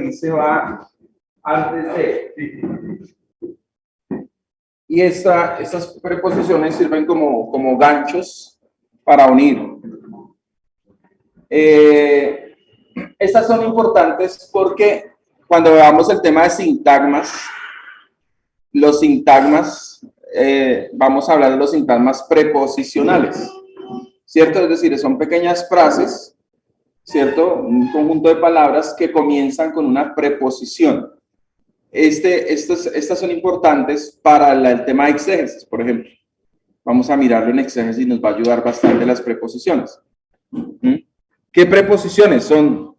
aquí se va antes de. Y estas preposiciones sirven como ganchos para unir. Estas son importantes porque cuando veamos el tema de sintagmas, los sintagmas, vamos a hablar de los sintagmas preposicionales, ¿cierto? Es decir, son pequeñas frases, ¿cierto? Un conjunto de palabras que comienzan con una preposición. Estas son importantes para el tema de exégesis, por ejemplo. Vamos a mirarlo en exégesis y nos va a ayudar bastante las preposiciones. ¿Qué preposiciones? Son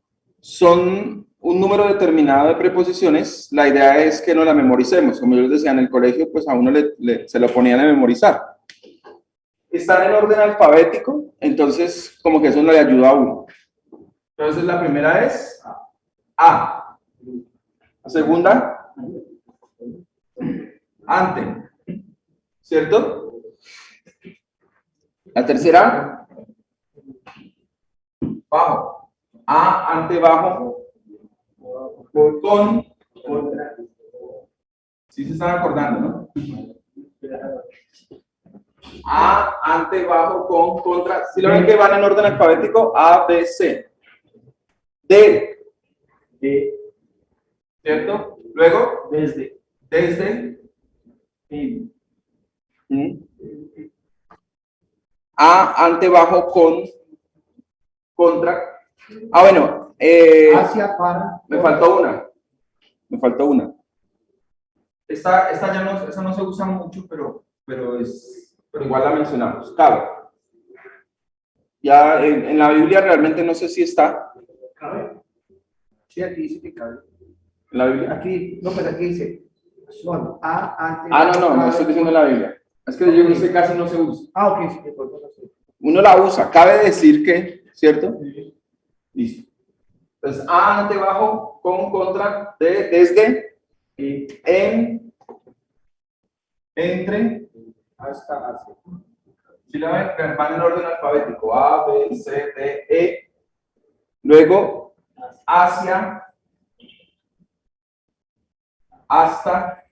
un número determinado de preposiciones. La idea es que no la memoricemos. Como yo les decía en el colegio, pues a uno se lo ponían a memorizar. Están en orden alfabético, entonces como que eso no le ayuda a uno. Entonces la primera es A. La segunda, ante, ¿cierto? La tercera, bajo. A, ante, bajo, con. Sí se están acordando, ¿no? A, ante, bajo, con, contra. Si lo ven que van en orden alfabético, A, B, C. D. ¿Cierto? Luego, desde. A, ante, bajo, con, contra. Ah, bueno. Hacia, para. Me faltó una. Esta ya no, esa no se usa mucho, pero igual la mencionamos. Cabe. Ya en la Biblia realmente no sé si está. ¿Cabe? Sí, aquí dice que cabe. ¿En la Biblia? Aquí, no, pero aquí dice. Son A, ante. No estoy diciendo en la Biblia. Es que yo sé casi no se usa. Ok, sí, por favor. Uno la usa. Cabe decir que, ¿cierto? Sí. Listo. Entonces, A, ante, bajo, con, contra, de, desde, en, entre, hasta, hacia. Si la ven, van en orden alfabético. A, B, C, D, E. Luego, hacia, hasta,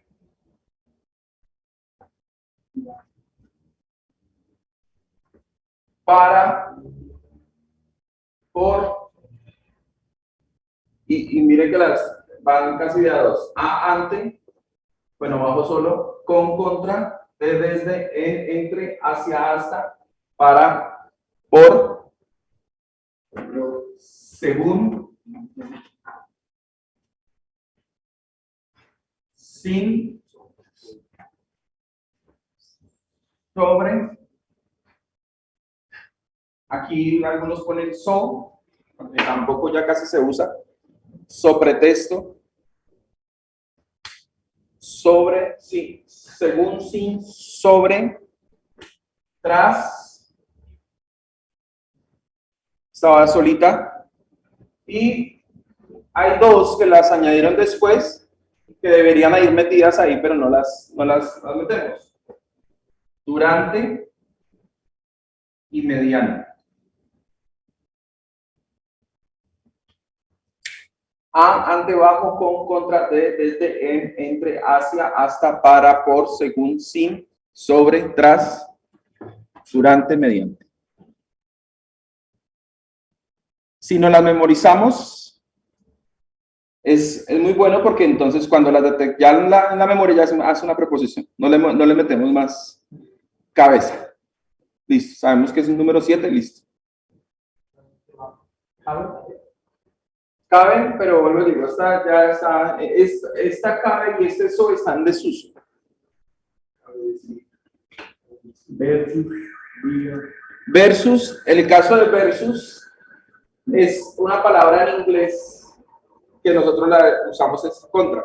para, por, y miren que las van casi de a dos. A, ante, bueno, bajo solo, con, contra, de, desde, en, entre, hacia, hasta, para, por, según, sin, sobre. Aquí algunos ponen so, porque tampoco ya casi se usa. Sobretexto. Sobre, sí, según, sin, sobre, tras. Estaba solita. Y hay dos que las añadieron después, que deberían ir metidas ahí, pero no las metemos. Durante y mediante. A, ante, bajo, con, contra, de, desde, en, entre, hacia, hasta, para, por, según, sin, sobre, tras, durante, mediante. Si no las memorizamos, es muy bueno porque entonces cuando las detectamos, ya en la memoria ya hace una preposición, no le metemos más cabeza. Listo, sabemos que es un número 7, listo. Caben, pero vuelvo a decir, esta cabe y este so están en desuso. Versus, el caso de versus es una palabra en inglés que nosotros la usamos es contra.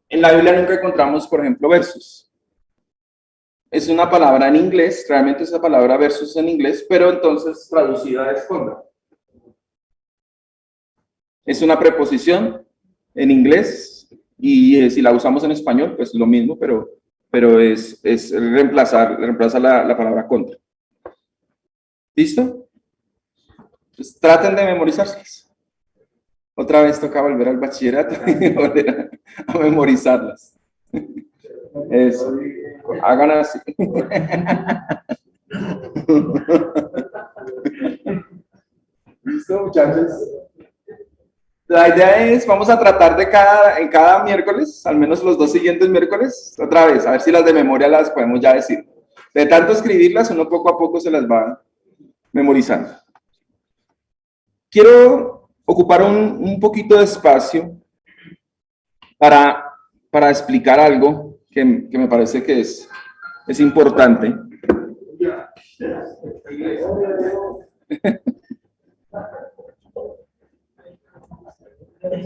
En la Biblia nunca encontramos, por ejemplo, versus. Es una palabra en inglés, realmente esa palabra versus en inglés, pero entonces traducida es contra. Es una preposición en inglés y si la usamos en español, pues lo mismo, pero es reemplaza la palabra contra. ¿Listo? Pues traten de memorizarlas. Otra vez toca volver al bachillerato y volver a memorizarlas. Eso. Hagan así. ¿Listo, muchachos? La idea es, vamos a tratar de en cada miércoles, al menos los 2 siguientes miércoles, otra vez, a ver si las de memoria las podemos ya decir. De tanto escribirlas, uno poco a poco se las va memorizando. Quiero ocupar un poquito de espacio para explicar algo que me parece que es importante.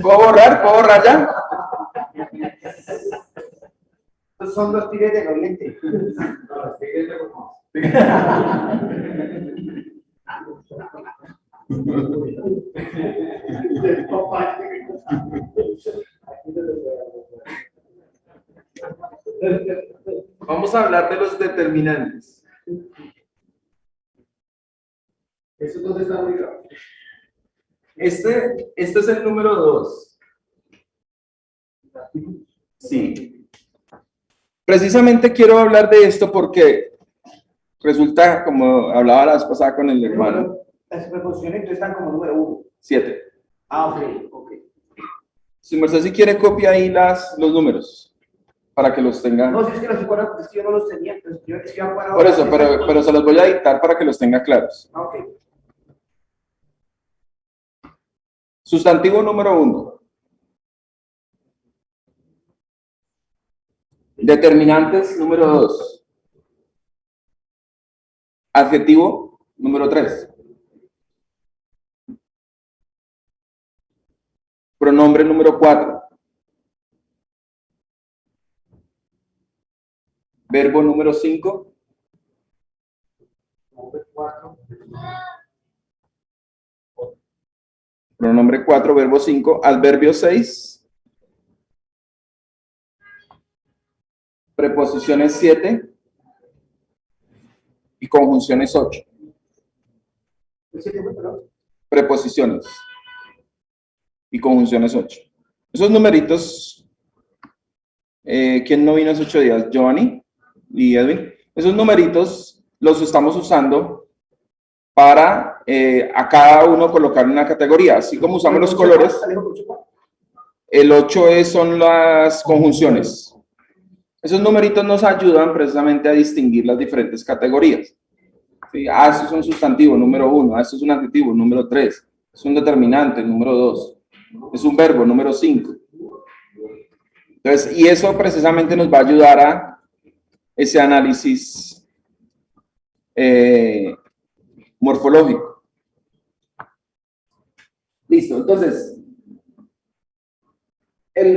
¿Puedo borrar? ¿Puedo borrar ya? Estos son los tigres de Oriente. Vamos a hablar de los determinantes. ¿Eso dónde está ubicado? Este es el número 2. Sí. Precisamente quiero hablar de esto porque resulta, como hablaba la vez pasada con el hermano, Las preposiciones entonces están como número 1. 7. Ah, ok. Si merced si quiere copia ahí los números para que los tenga. No, si es que los recuerdo, es que yo no los tenía, entonces yo escribía para Por eso, pero se los voy a dictar para que los tenga claros. Ah, ok. Sustantivo número 1. Determinantes número 2. Adjetivo número 3. Pronombre número 4. Verbo número 5. Pronombre 4, verbo 5. Adverbio 6. Preposiciones 7. Y conjunciones 8. Preposiciones y conjunciones 8. Esos numeritos, ¿quién no vino hace 8 días? Giovanni y Edwin. Esos numeritos los estamos usando para a cada uno colocar una categoría. Así como usamos los colores, el 8 son las conjunciones. Esos numeritos nos ayudan precisamente a distinguir las diferentes categorías. ¿Sí? Ah, esto es un sustantivo, número 1. Ah, esto es un adjetivo, número 3. Es un determinante, número 2. Es un verbo, número 5. Entonces, y eso precisamente nos va a ayudar a ese análisis morfológico. Listo, entonces,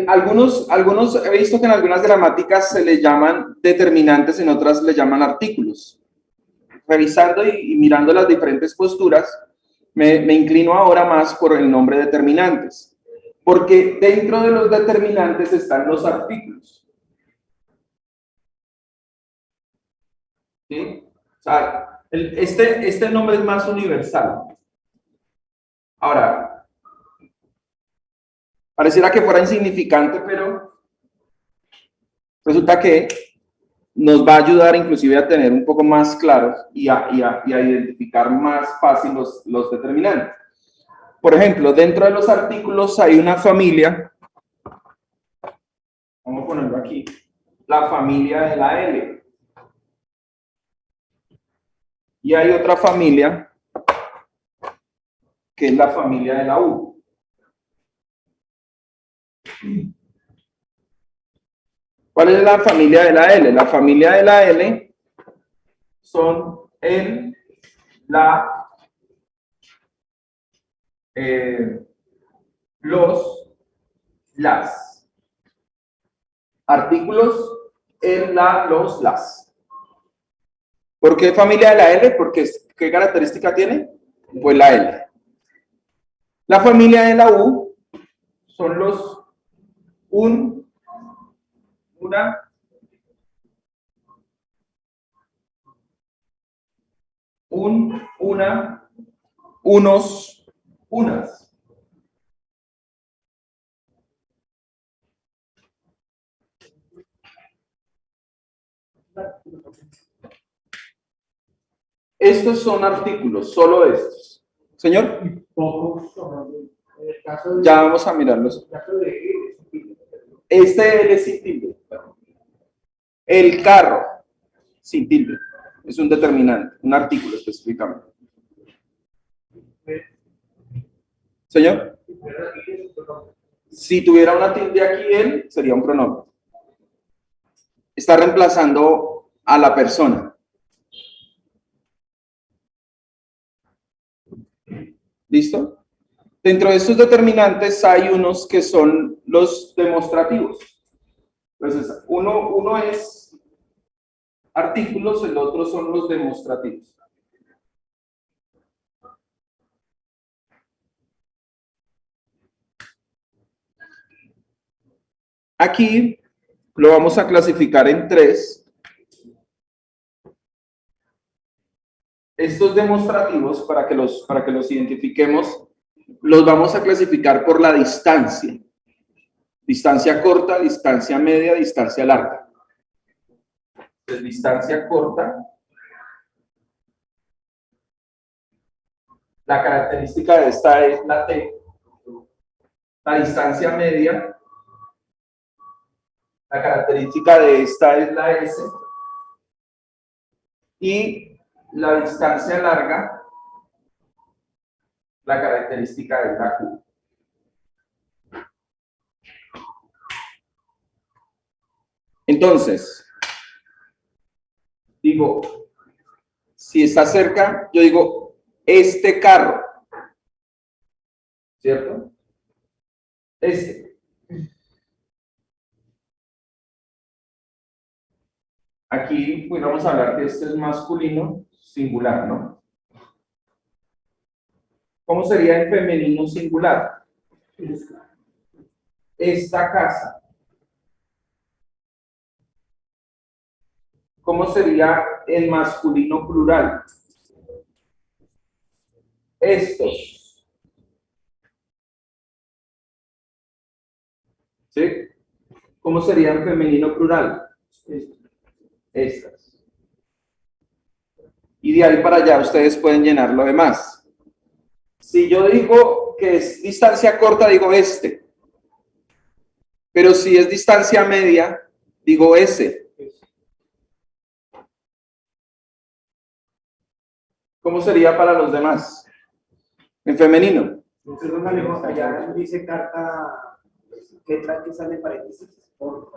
algunos he visto que en algunas gramáticas se le llaman determinantes, en otras le llaman artículos. Revisando y mirando las diferentes posturas, me inclino ahora más por el nombre determinantes, porque dentro de los determinantes están los artículos. ¿Sí? O sea, este nombre es más universal. Ahora, pareciera que fuera insignificante, pero resulta que nos va a ayudar inclusive a tener un poco más claros y a identificar más fácil los determinantes. Por ejemplo, dentro de los artículos hay una familia, vamos a ponerlo aquí, la familia de la L. Y hay otra familia que es la familia de la U. ¿Cuál es la familia de la L? La familia de la L son el, la, los, las. Artículos, el, la, los, las. ¿Por qué familia de la L? Porque, ¿qué característica tiene? Pues la L. La familia de la U son los un, una, una, unos, unas. Estos son artículos, solo estos. Señor, Pocos son. En el caso de, ya vamos a mirarlos. en el caso de Este L es sin tilde. El carro, sin tilde. Es un determinante, un artículo específicamente. Señor, si tuviera una tilde aquí, él sería un pronombre. Está reemplazando a la persona. ¿Listo? Dentro de estos determinantes hay unos que son los demostrativos. Entonces, uno es artículos, el otro son los demostrativos. Aquí lo vamos a clasificar en tres. Estos demostrativos, para que los identifiquemos, los vamos a clasificar por la distancia. Distancia corta, distancia media, distancia larga. Entonces, distancia corta. La característica de esta es la T. La distancia media. La característica de esta es la S. Y la distancia larga, la característica es la Q. Entonces, digo, si está cerca, yo digo, este carro, ¿cierto? Este. Aquí vamos a hablar que este es masculino singular, ¿no? ¿Cómo sería en femenino singular? Esta casa. ¿Cómo sería en masculino plural? Estos. ¿Sí? ¿Cómo sería en femenino plural? Estas. Y de ahí para allá ustedes pueden llenar lo demás. Si yo digo que es distancia corta, digo este. Pero si es distancia media, digo ese. ¿Cómo sería para los demás? En femenino. allá dice carta que trae que sale paréntesis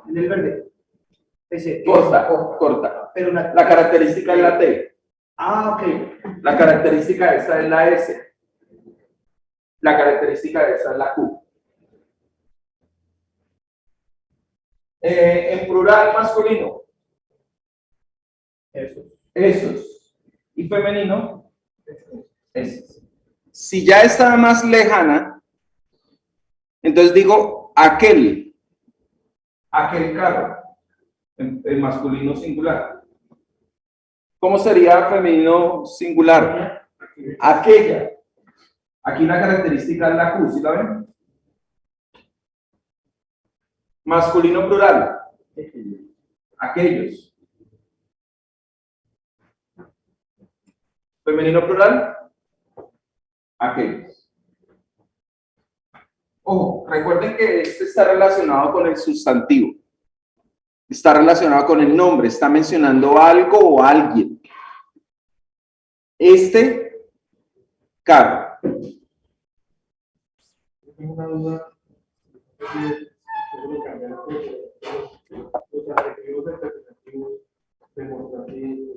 en el verde. Ese, Corta. Pero La característica es la T. ok. La característica de esta es la S. La característica de esta es la Q. En plural masculino. Esos. Y femenino. Esos. Si ya está más lejana, entonces digo aquel. Aquel carro. En masculino singular. ¿Cómo sería femenino singular? Aquella. Aquí la característica es la Q, ¿sí la ven? Masculino plural. Aquellos. Femenino plural. Aquellos. Ojo, recuerden que este está relacionado con el sustantivo. Está relacionado con el nombre, está mencionando algo o alguien. Este carro. Tengo una duda. Los adjetivos determinativos, demostrativos,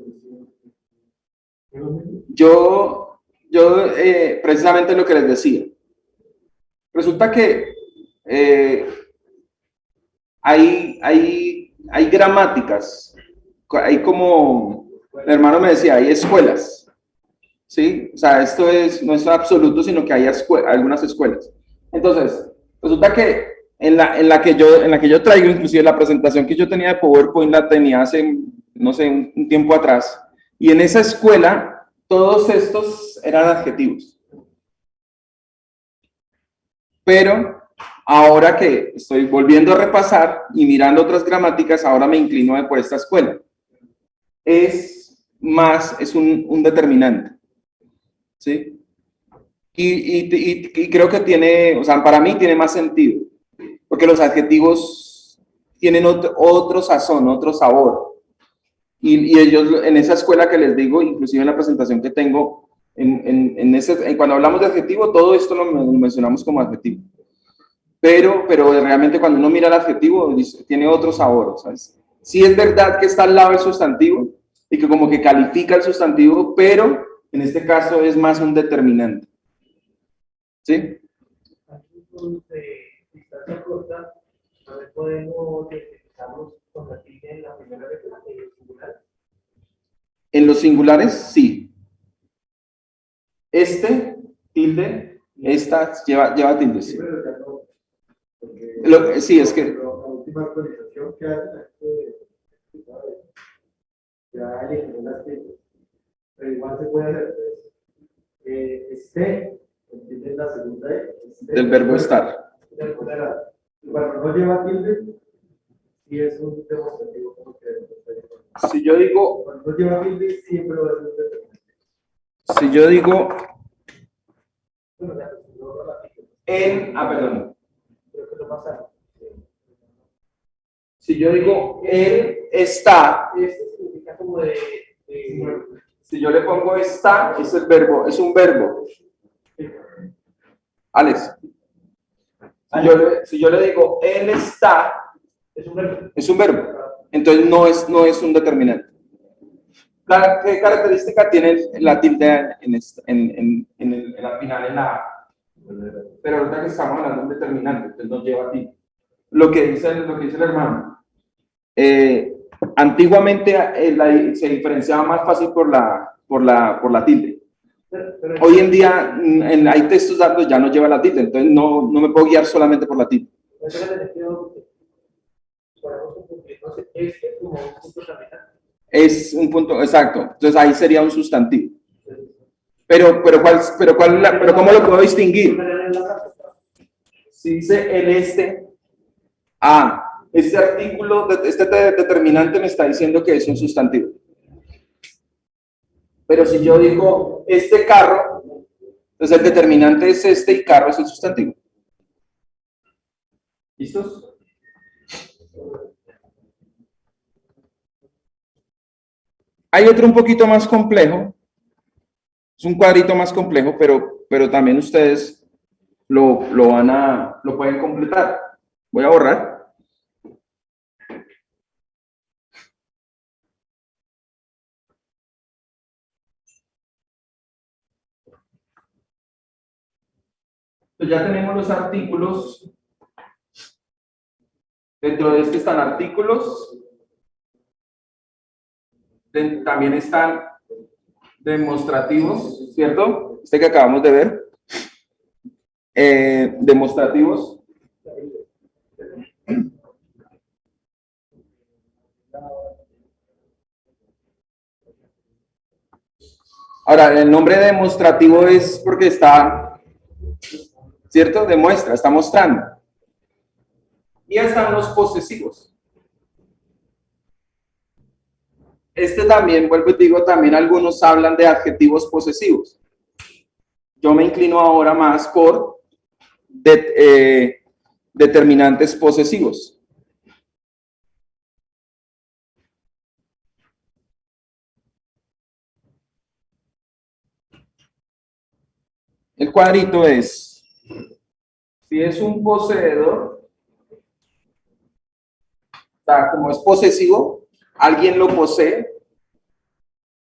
Yo precisamente lo que les decía. Resulta que hay gramáticas, hay como, mi hermano me decía, hay escuelas, ¿sí? O sea, esto no es absoluto, sino que hay algunas escuelas. Entonces, resulta que en la que yo traigo, inclusive la presentación que yo tenía de PowerPoint la tenía hace, no sé, un tiempo atrás, y en esa escuela todos estos eran adjetivos. Pero ahora que estoy volviendo a repasar y mirando otras gramáticas, ahora me inclino por esta escuela. es un determinante, ¿sí? Y creo que tiene, o sea, para mí tiene más sentido, porque los adjetivos tienen otro sazón, otro sabor. Y ellos, en esa escuela que les digo, inclusive en la presentación que tengo, cuando hablamos de adjetivo, todo esto lo mencionamos como adjetivo. Pero realmente cuando uno mira el adjetivo, tiene otro sabor, ¿sabes? Sí es verdad que está al lado del sustantivo y que como que califica el sustantivo, pero en este caso es más un determinante. ¿Sí? Aquí con distancia corta, a ver, podemos identificarlos con la tilde en la primera letra, en el singular. En los singulares, sí. Este, tilde, esta, lleva tilde. Sí, sí es que... La última actualización que hace ya eliminó las tildes. Pero igual se puede hacer. Entienden la segunda del verbo estar. Cuando no lleva tilde, sí es un demostrativo como que. Si yo digo. Cuando no lleva tilde, siempre va a ser un determinante. Si yo digo. Bueno, ya, no, Perdón. Creo que lo pasaron. Si yo digo él está. Este significa como de. Si yo le pongo está, es el verbo, es un verbo. Alex. Si yo le digo él está, Es un verbo. Es un verbo. Entonces no es un determinante. ¿Qué característica tiene la tilde en la final, en la A? Pero ahorita que estamos hablando de un determinante, entonces no lleva tilde. Lo que dice el hermano. Antiguamente se diferenciaba más fácil por la tilde. Hoy en día hay textos donde ya no lleva la tilde, entonces no me puedo guiar solamente por la tilde. Es un punto, exacto. Entonces ahí sería un sustantivo. Pero ¿cómo lo puedo distinguir? Si dice el este, este artículo, este determinante me está diciendo que es un sustantivo. Pero si yo digo este carro, entonces el determinante es este y carro es el sustantivo. ¿Listos? Hay otro un poquito más complejo. Es un cuadrito más complejo, pero también ustedes lo pueden completar. Voy a borrar. Pues ya tenemos los artículos. Dentro de este están artículos. También están demostrativos, ¿cierto? Este que acabamos de ver. Demostrativos. Ahora, el nombre demostrativo es porque está, ¿cierto? Demuestra, está mostrando. Y están los posesivos. Este también, vuelvo y digo, también algunos hablan de adjetivos posesivos. Yo me inclino ahora más por determinantes posesivos. El cuadrito es, si es un poseedor, o sea, como es posesivo, alguien lo posee,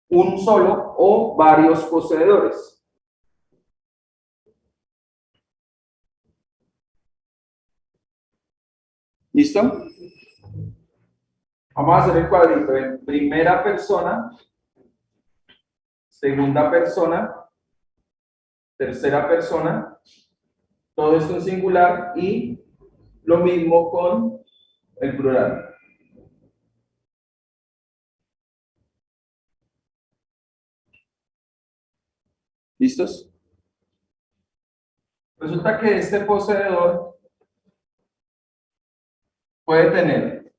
un solo o varios poseedores. ¿Listo? Vamos a hacer el cuadrito en primera persona, segunda persona, tercera persona, todo esto en singular y lo mismo con el plural. ¿Listos? Resulta que este poseedor puede tener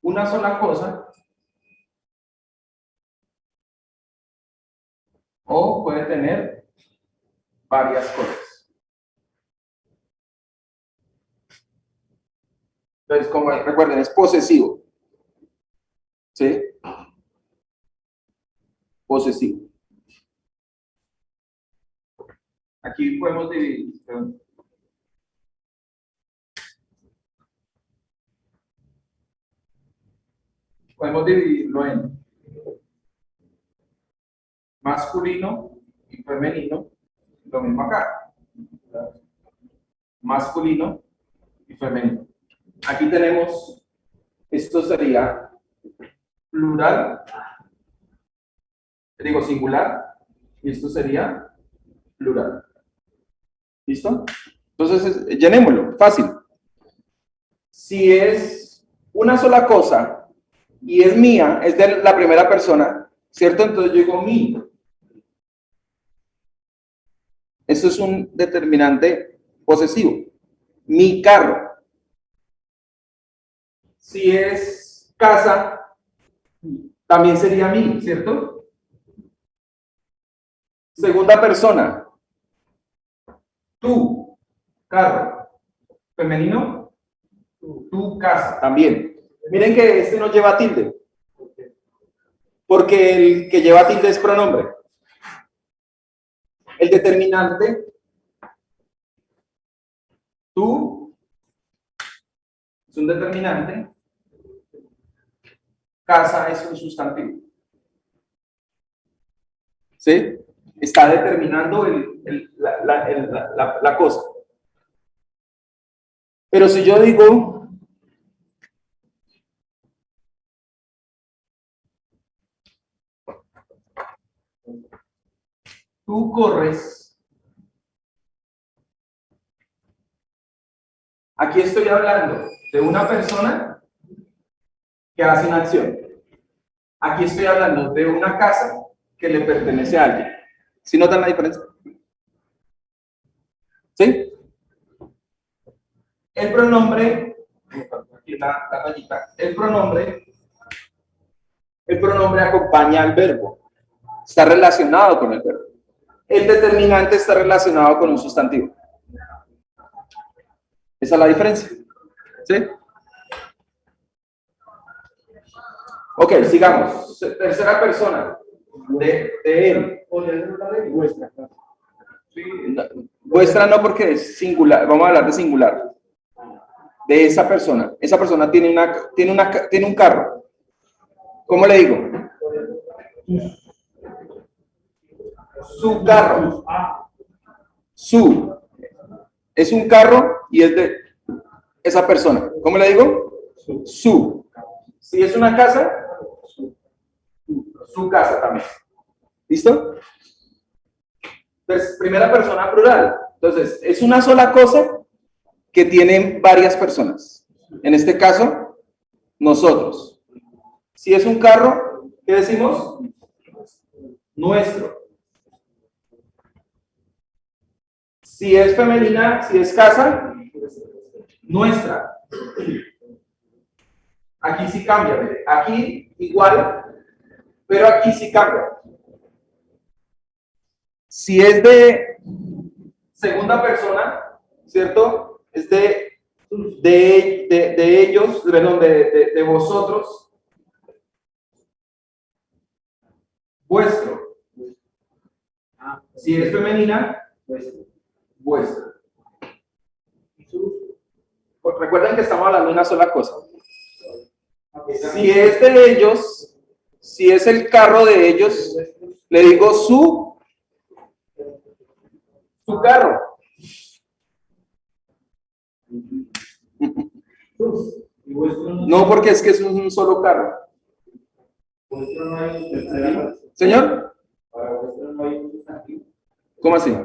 una sola cosa o puede tener varias cosas. Entonces, como recuerden, es posesivo. ¿Sí? Posesivo. Aquí podemos dividir. Podemos dividirlo en masculino y femenino. Lo mismo acá. Masculino y femenino. Aquí tenemos, esto sería plural, digo singular, y esto sería plural. ¿Listo? Entonces, llenémoslo, fácil. Si es una sola cosa y es mía, es de la primera persona, ¿cierto? Entonces yo digo mi. Eso es un determinante posesivo. Mi carro. Si es casa, también sería mi, ¿cierto? Segunda persona. Tu carro. Femenino. Tu casa. También. Miren que este no lleva tilde. Porque el que lleva tilde es pronombre. El determinante. Tu. Es un determinante. Casa es un sustantivo. ¿Sí? Está determinando la cosa. Pero si yo digo tú corres, aquí estoy hablando de una persona que hace una acción. Aquí estoy hablando de una casa que le pertenece a alguien. ¿Sí notan la diferencia? ¿Sí? El pronombre, aquí la rayita, el pronombre acompaña al verbo. Está relacionado con el verbo. El determinante está relacionado con un sustantivo. Esa es la diferencia. ¿Sí? Ok, sigamos. Tercera persona. De él. Vuestra no, porque es singular. Vamos a hablar de singular. De esa persona. Esa persona tiene un carro. ¿Cómo le digo? Su carro. Su. Es un carro y es de esa persona. ¿Cómo le digo? Su. Si es una casa, su casa también. ¿Listo? Entonces, primera persona plural. Entonces, es una sola cosa que tienen varias personas. En este caso, nosotros. Si es un carro, ¿qué decimos? Nuestro. Si es femenina, si es casa, nuestra. Aquí sí cambia. Aquí igual, pero aquí sí cambia. Si es de segunda persona, ¿cierto? Es de ellos, perdón, de vosotros. Vuestro. Si es femenina, vuestro. Recuerden que estamos hablando de una sola cosa. Si es de ellos, si es el carro de ellos, le digo su carro. No, porque es que es un solo carro. ¿Señor? ¿Cómo así?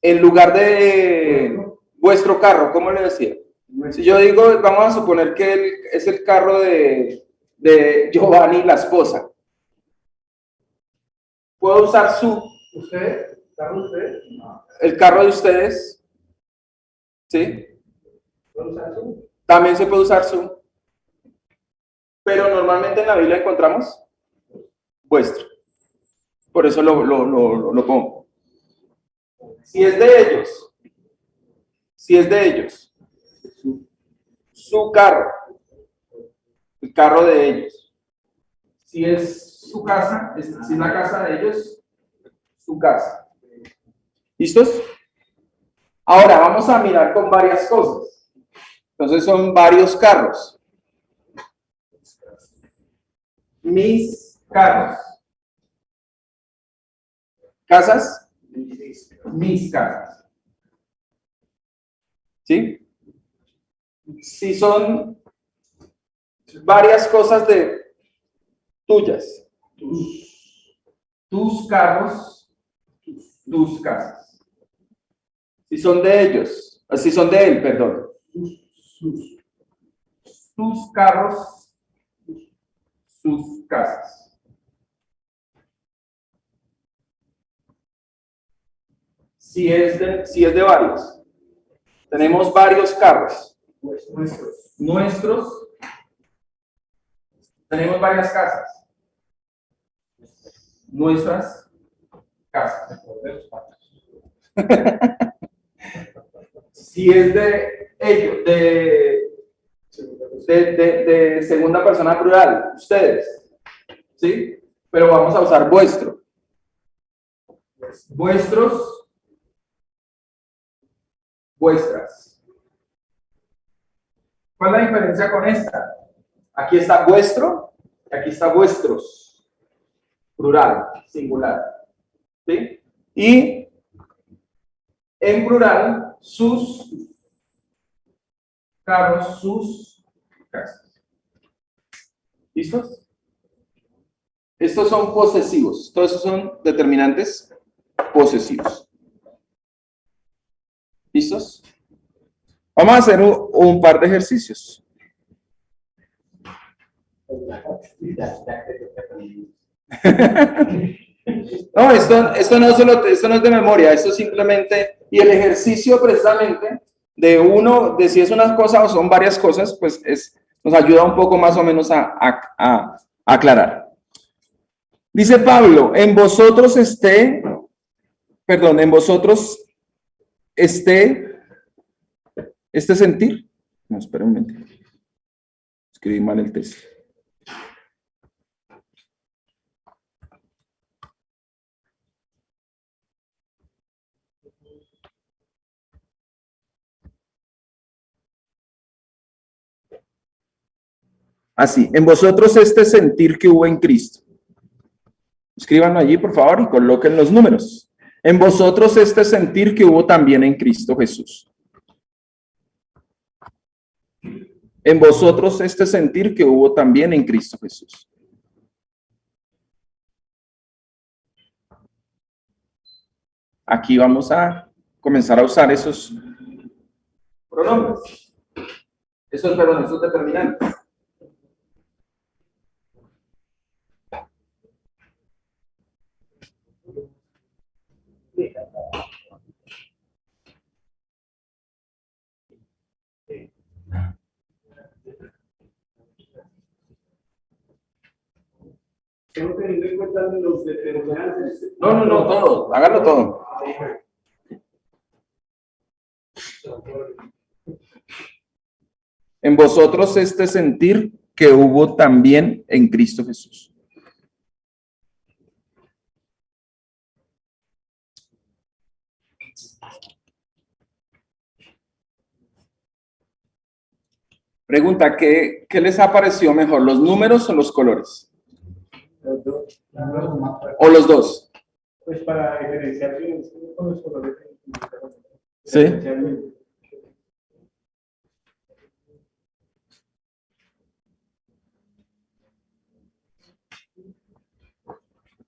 En lugar de vuestro carro, ¿cómo le decía? Si yo digo, vamos a suponer que es el carro de Giovanni, la esposa. ¿Puedo usar su? ¿Usted? ¿Carro de ustedes? No. ¿El carro de ustedes? ¿Sí? ¿Puedo usar su? También se puede usar su. pero normalmente en la Biblia encontramos vuestro. Por eso lo pongo. Si es de ellos, su carro, el carro de ellos. Si es su casa, si es la casa de ellos, su casa. ¿Listos? Ahora vamos a mirar con varias cosas. Entonces son varios carros. Mis carros. ¿Casas? Mis casas. ¿Sí? Si son varias cosas de tuyas. Tus carros, tus casas. Si son de ellos, si son de él, perdón. Tus carros, sus casas. Si es de varios. Tenemos varios carros. Nuestros. Tenemos varias casas. Nuestras casas. Si es de ellos, de segunda persona plural, ustedes, ¿sí? Pero vamos a usar vuestro. Vuestros, vuestras. ¿Cuál es la diferencia con esta? Aquí está vuestro, y aquí está vuestros, plural, singular, ¿sí? Y en plural, sus carros, sus casas. ¿Listos? Estos son posesivos, todos esos son determinantes posesivos. ¿Listos? Vamos a hacer un par de ejercicios. No, esto no es de memoria, esto simplemente, y el ejercicio precisamente de si es una cosa o son varias cosas, pues nos ayuda un poco más o menos a aclarar. Dice Pablo, en vosotros esté este sentir. No, espera un momento. Escribí mal el texto. Así, en vosotros este sentir que hubo en Cristo. Escríbanlo allí, por favor, y coloquen los números. En vosotros este sentir que hubo también en Cristo Jesús. En vosotros este sentir que hubo también en Cristo Jesús. Aquí vamos a comenzar a usar esos pronombres. Esos determinantes. Tengo teniendo en cuenta los determinantes. No, todo, háganlo todo. En vosotros este sentir que hubo también en Cristo Jesús. Pregunta, ¿qué les ha parecido mejor, los números o los colores? ¿O los dos? Pues para diferenciar con los colores. Sí.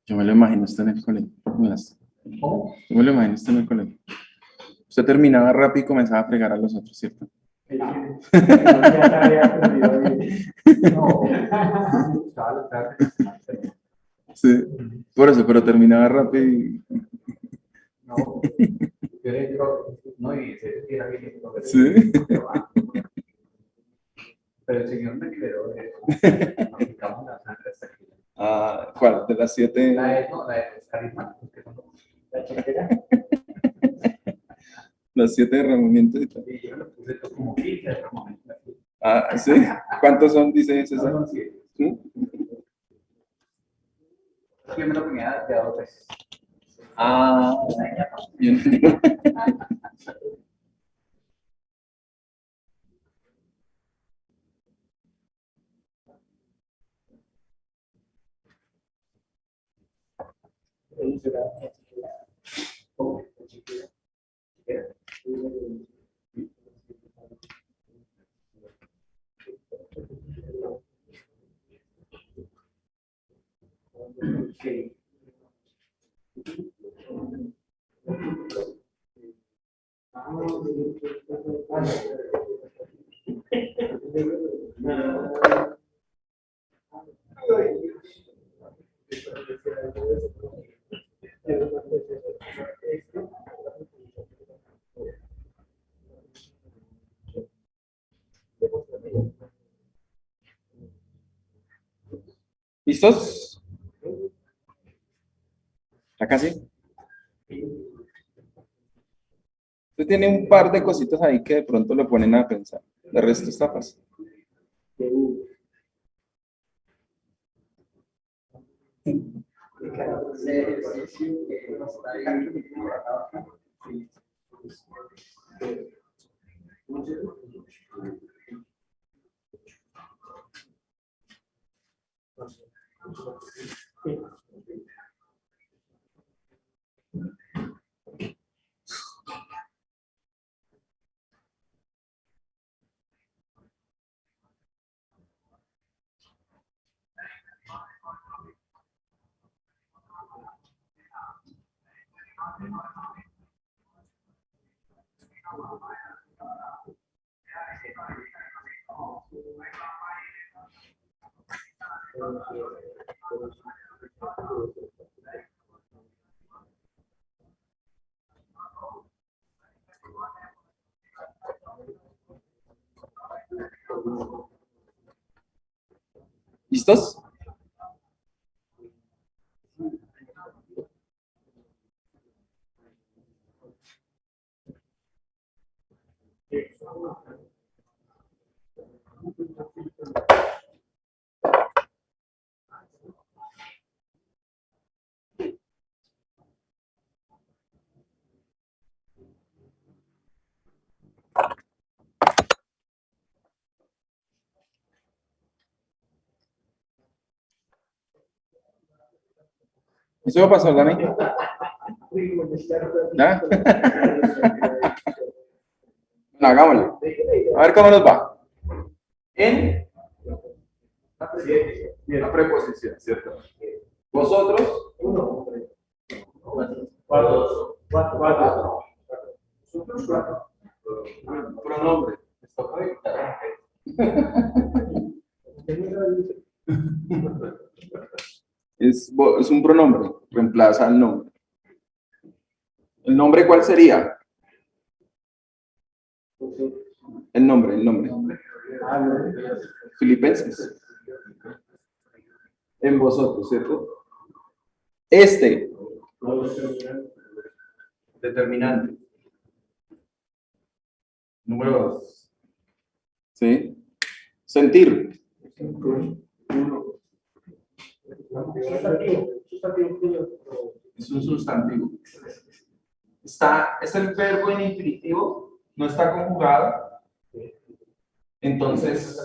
Yo me lo imagino usted en el colegio. ¿Cómo? Yo me lo imagino usted en el colegio. Usted terminaba rápido y comenzaba a fregar a los otros, ¿cierto? Sí, por eso, pero terminaba rápido y... No, no, y se tira bien. Sí. Pero el Señor me creó de eso. Aplicamos la sangre hasta que... Ah, ¿cuál? De las 7. La de los carismáticos, que son la chequera. Las 7 derramamientos y tal. Y yo le puse como 15 derramamientos. Ah, ¿sí? ¿Cuántos son, dice César? No, sí. ¿Sí? Yo me lo ponía de a 2 veces. Ah, yo no digo. ¿Listos? ¿Ya casi? Usted tiene un par de cositas ahí que de pronto lo ponen a pensar. De resto está fácil. ¿Listos? ¿Eso va a pasar, Dani? ¿Ya? No, hagámoslo. A ver cómo nos va. En la preposición, ¿cierto? Vosotros. Cuatro. Pronombre. Es un pronombre, reemplaza el nombre. ¿El nombre cuál sería? El nombre. Filipenses. En vosotros, ¿cierto? Este. Determinante. Número 2. ¿Sí? Sentir. Es un sustantivo. Es el verbo en infinitivo, no está conjugado, entonces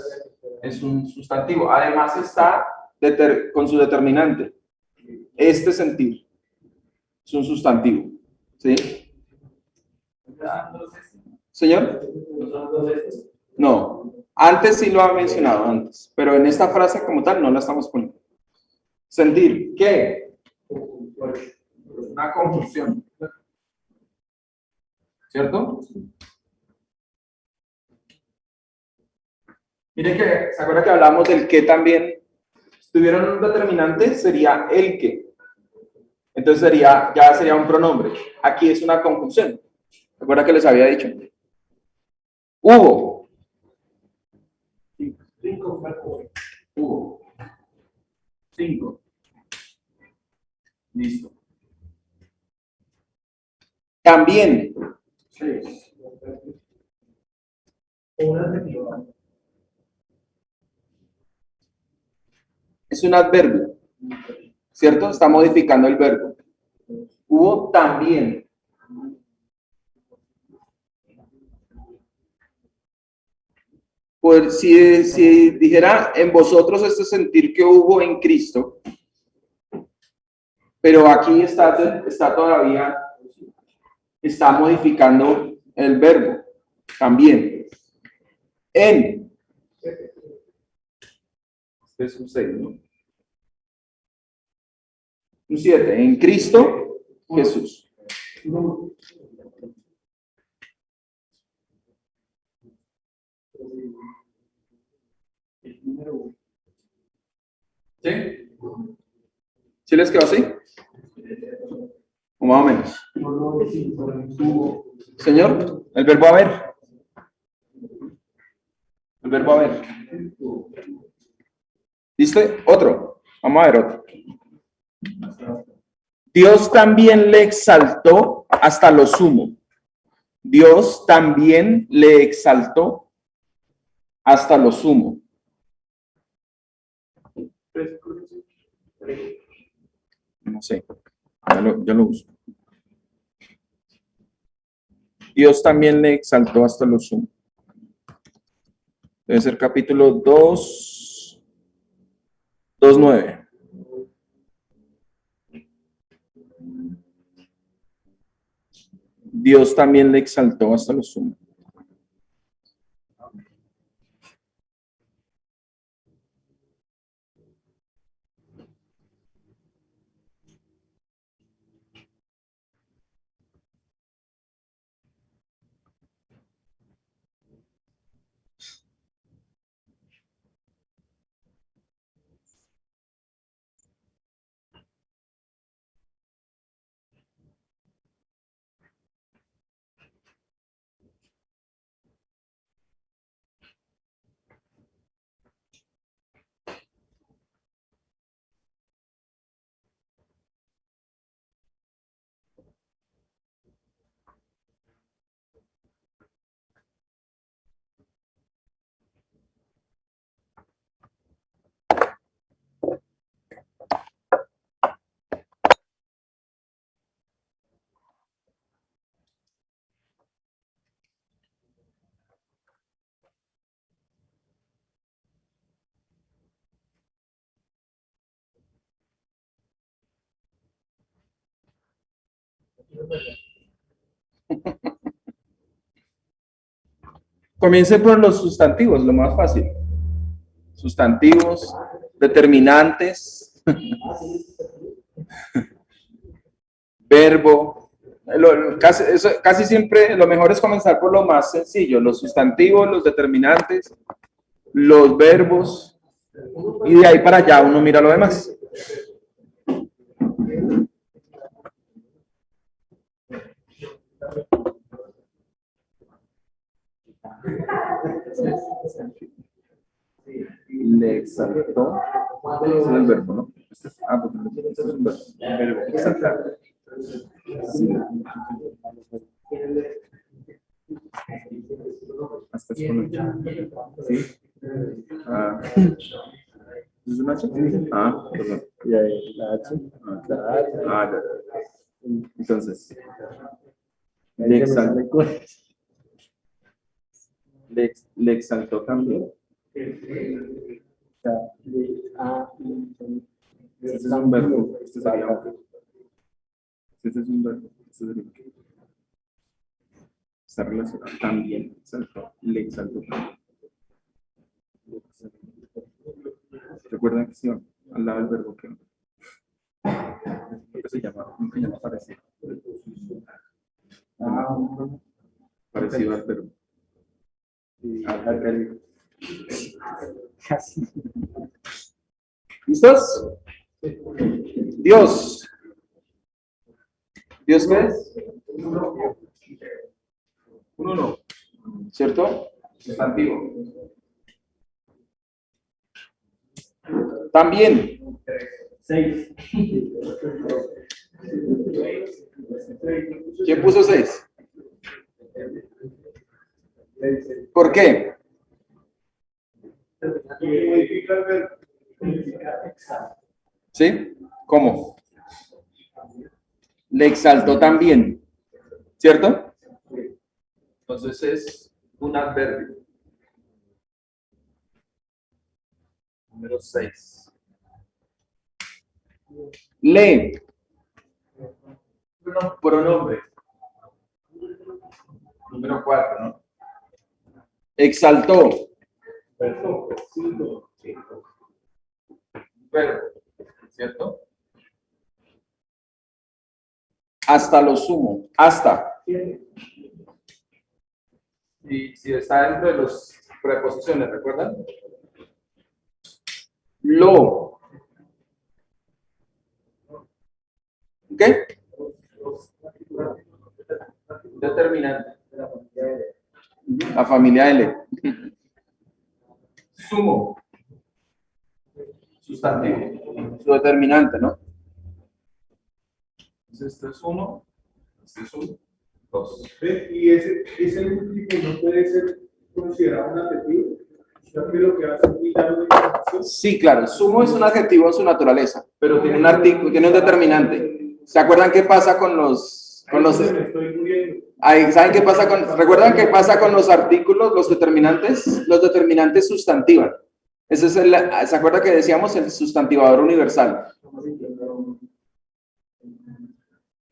es un sustantivo. Además está con su determinante. Este sentir es un sustantivo. ¿Sí? ¿Señor? No. Antes sí lo ha mencionado antes, pero en esta frase como tal no la estamos poniendo. Sentir. ¿Qué? Una conjunción. ¿Cierto? Mire que, ¿se acuerda que hablamos del que también? Si tuvieran un determinante, sería el que. Entonces ya sería un pronombre. Aquí es una conjunción. ¿Se acuerda que les había dicho? Hubo. Hubo. 5. Listo. También. 6. Un adjetivo. Es un adverbio, ¿cierto? Está modificando el verbo. Hubo también. Pues si dijera en vosotros este sentir que hubo en Cristo, pero aquí está todavía, está modificando el verbo también. En. Este es un 6, ¿no? Un 7. En Cristo Jesús. ¿Sí? ¿Sí les quedó así? O más o menos. Señor, el verbo haber. El verbo haber. ¿Viste? Otro. Vamos a ver otro. Dios también le exaltó hasta lo sumo. Dios también le exaltó hasta lo sumo. No sé. Yo lo uso. Dios también le exaltó hasta lo sumo. Debe ser capítulo 2, 2:9. Dios también le exaltó hasta lo sumo. Comience por los sustantivos, lo más fácil. Sustantivos, determinantes, verbo. Casi siempre lo mejor es comenzar por lo más sencillo, los sustantivos, los determinantes, los verbos, y de ahí para allá uno mira lo demás. Le exaltó. Ese es el verbo, ¿no? Este es un verbo. El verbo, exaltar. Hasta es con H. ¿Sí? ¿Es un H? Perdón. Y ahí la H. Ya. Entonces, le exaltó. Le exaltó también. Este es un verbo. Este sería un verbo. Este es un verbo. Este sería un verbo. Está relacionado también. Le exaltó también. Recuerden que sí, al lado del verbo que se llama parecido. Parecido al verbo. ¿Listos? Dios. ¿Dios qué es? Uno no. ¿Cierto? Sustantivo. También. 6. ¿Quién puso 6? ¿Por qué? ¿Sí? ¿Cómo? Le exaltó también, ¿cierto? Entonces es un adverbio. Número 6. Lee. Pronombre. Número 4, ¿no? Exaltó. Verbo, ¿cierto? Hasta lo sumo. Hasta. Y si está dentro de las preposiciones, ¿recuerdan? Lo. ¿Ok? Determinante. La familia L. Sumo. Sustantivo. Su determinante, ¿no? Entonces, este es 1, este es 1, 2. Y ese múltiplo no puede ser considerado un adjetivo. Lo que hace es dar una información. Sí, claro. Sumo es un adjetivo en su naturaleza, pero tiene un artículo, tiene un determinante. ¿Se acuerdan qué pasa con los Me estoy muriendo. ahí, ¿saben qué pasa con, recuerdan qué pasa con los artículos, los determinantes? Los determinantes sustantivan. Ese es ¿se acuerda que decíamos el sustantivador universal?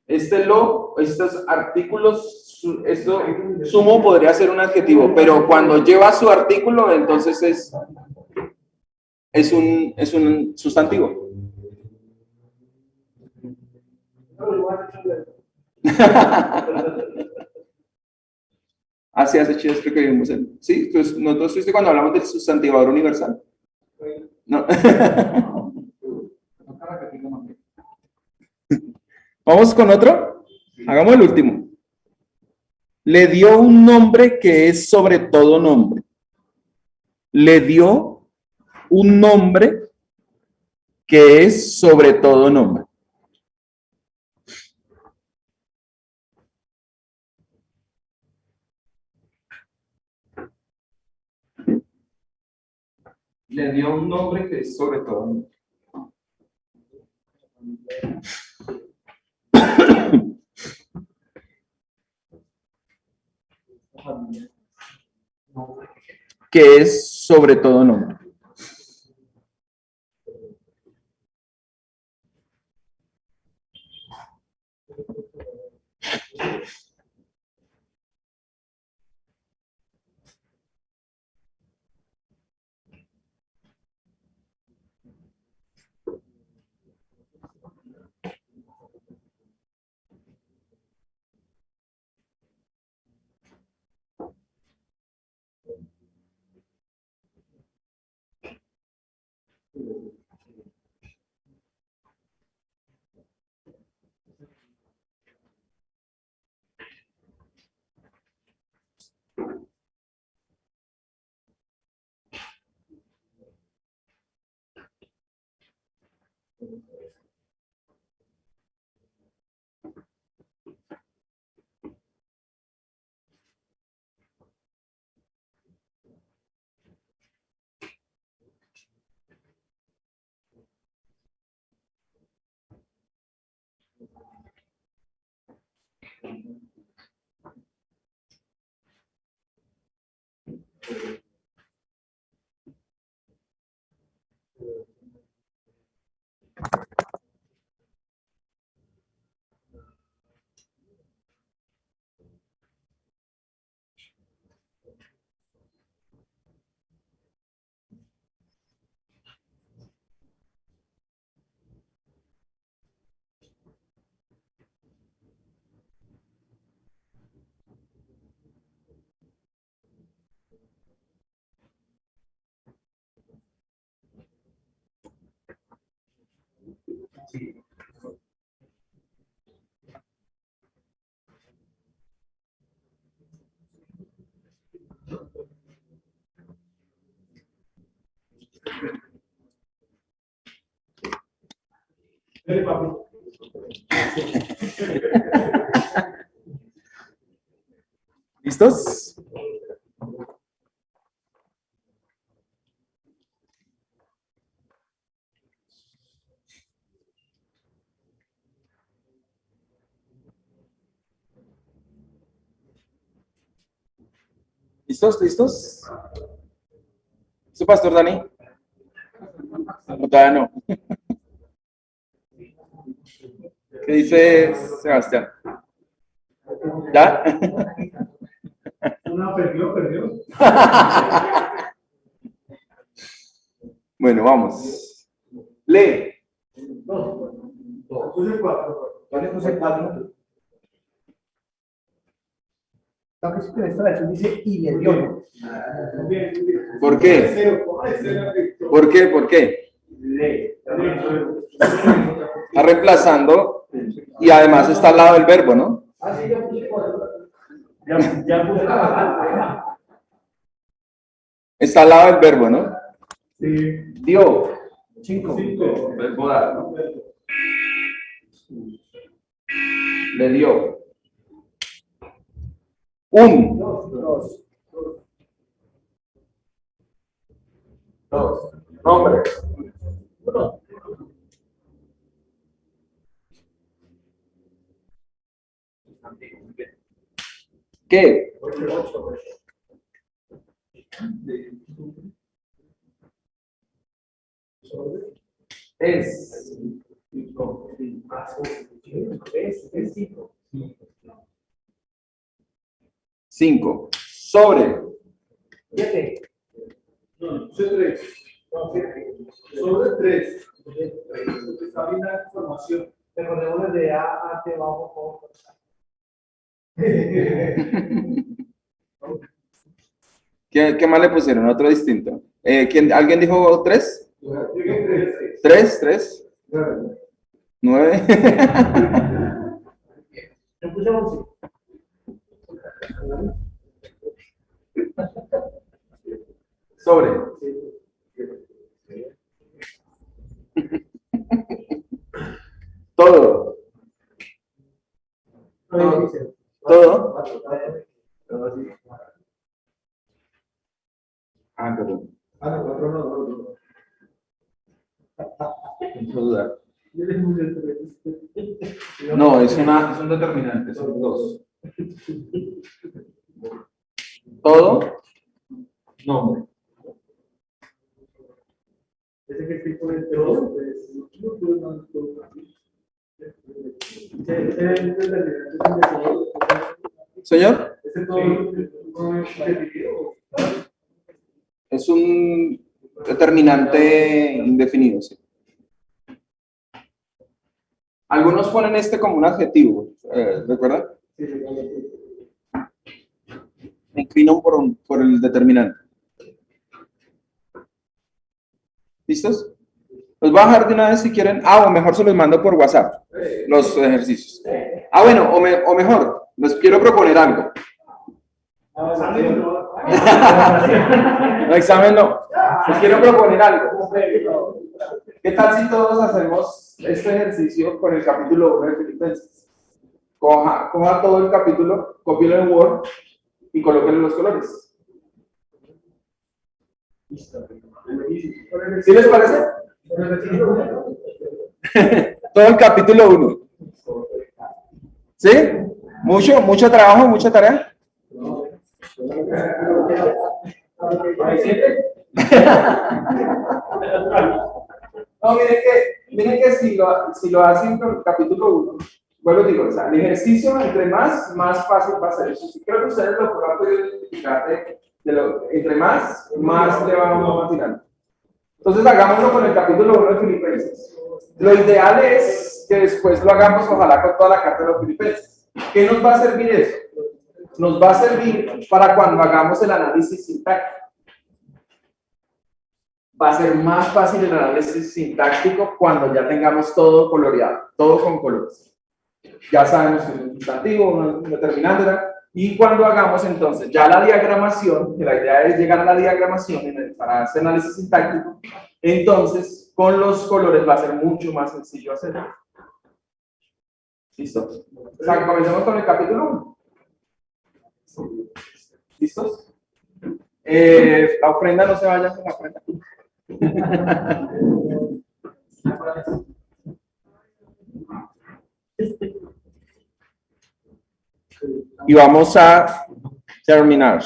Estos artículos, esto sumo podría ser un adjetivo, pero cuando lleva su artículo, entonces es un sustantivo. Así hace chido, creo que vimos en. Sí, pues nosotros estuviste cuando hablamos del sustantivador universal. No. Vamos con otro. Hagamos el último. Le dio un nombre que es sobre todo nombre. Le dio un nombre que es sobre todo nombre. Le dio un nombre que es sobre todo nombre. Que es sobre todo nombre. Dale, papi. ¿Listos? ¿Listos? ¿Listos? ¿Su pastor Dani? No, todavía no. ¿Qué dice Sebastián? ¿Ya? Una perdió. Bueno, vamos. Lee. Puse 4. Yo le puse 4. Lo que sí que en esta versión dice y le dio, ¿no? Bien. ¿Por qué? Cero, cero. ¿Por qué? ¿Por qué? Está reemplazando y además está al lado del verbo, ¿no? Ah, sí, ya puse 4. Ya puse 4. Está al lado del verbo, ¿no? Sí. Dio. 5. Verbo dar, ¿no? Le dio. Un. 2. Dos. Nombre. ¿Qué? 8. Es. Es 5. 5. Sobre. 7. No, puse 3. No, 7. Sobre 3. Está bien la información. Recordemos desde A a T bajo. ¿Qué más le pusieron? Otro distinto. ¿Alguien dijo 3? Llegué 3. 3, 3. 9. Yo puse 11. Sobre. Todo. Todo. Ah, perdón. Ah, no, 4 no. No dudar. No, es un determinante, son 2. Todo. Nombre. Ese que estoy con el todo, Señor, ese todo no es definido. es un determinante indefinido, sí. Algunos ponen este como un adjetivo, ¿recuerdan? Me inclino por el determinante. ¿Listos? Los voy a dejar de una vez si quieren. O mejor se los mando por WhatsApp, los ejercicios. Bueno, o mejor, les quiero proponer algo. No, examen no. Les quiero proponer algo. ¿Qué tal si todos hacemos este ejercicio con el capítulo 1 de Filipenses? Coja todo el capítulo, cópielo en Word y colóquenle los colores. ¿Sí les parece? Todo el capítulo 1. ¿Sí? ¿Mucho trabajo, mucha tarea? No, miren que si lo hacen con el capítulo 1, vuelvo a digo, o sea, el ejercicio entre más fácil va a ser. Eso sí, creo que ustedes lo podrán poder identificar entre más le va a uno tirando. Entonces hagámoslo con el capítulo 1 de Filipenses. Lo ideal es que después lo hagamos, ojalá, con toda la carta de los Filipenses. ¿Qué nos va a servir eso? Nos va a servir para cuando hagamos el análisis sintáctico. Va a ser más fácil el análisis sintáctico cuando ya tengamos todo coloreado, todo con colores. Ya sabemos que es un sustantivo, un determinante, y cuando hagamos entonces ya la diagramación, que la idea es llegar a la diagramación para hacer análisis sintáctico, entonces Con los colores va a ser mucho más sencillo hacerlo. ¿Listo? O sea, comencemos con el capítulo 1. ¿Listos? La ofrenda, no se vaya con la ofrenda. Y vamos a terminar.